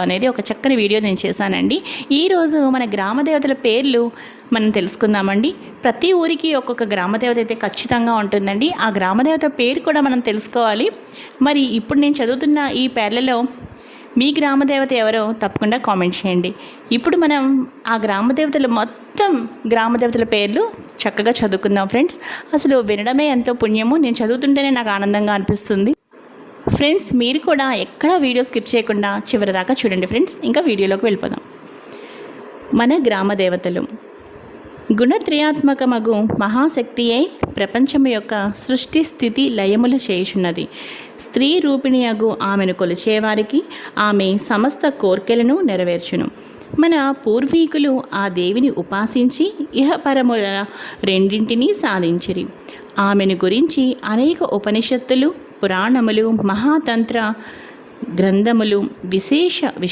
అనేది ఒక చక్కని వీడియో నేను చేశానండి. ఈరోజు మన గ్రామ దేవతల పేర్లు మనం తెలుసుకుందామండి. ప్రతి ఊరికి ఒక్కొక్క గ్రామ దేవత అయితే ఖచ్చితంగా ఉంటుందండి. ఆ గ్రామ దేవత పేరు కూడా మనం తెలుసుకోవాలి. మరి ఇప్పుడు నేను చదువుతున్న ఈ పేర్లలో మీ గ్రామ దేవత ఎవరో తప్పకుండా కామెంట్ చేయండి. ఇప్పుడు మనం ఆ గ్రామ దేవతలు మొత్తం గ్రామ దేవతల పేర్లు చక్కగా చదువుకుందాం ఫ్రెండ్స్. అసలు వినడమే ఎంతో పుణ్యము. నేను చదువుతుంటేనే నాకు ఆనందంగా అనిపిస్తుంది. ఫ్రెండ్స్, మీరు కూడా ఎక్కడ వీడియో స్కిప్ చేయకుండా చివరిదాకా చూడండి ఫ్రెండ్స్. ఇంకా వీడియోలోకి వెళ్ళిపోదాం. మన గ్రామ దేవతలు గుణత్రయాత్మకమగు మహాశక్తి అయి ప్రపంచము యొక్క సృష్టి స్థితి లయములు చేయుచున్నది. స్త్రీ రూపిణియగు ఆమెను కొలిచేవారికి ఆమె సమస్త కోర్కెలను నెరవేర్చును. మన పూర్వీకులు ఆ దేవిని ఉపాసించి ఇహపరముల రెండింటినీ సాధించిరి. ఆమెను గురించి అనేక ఉపనిషత్తులు, పురాణములు, మహాతంత్ర గ్రంథములు, విశేష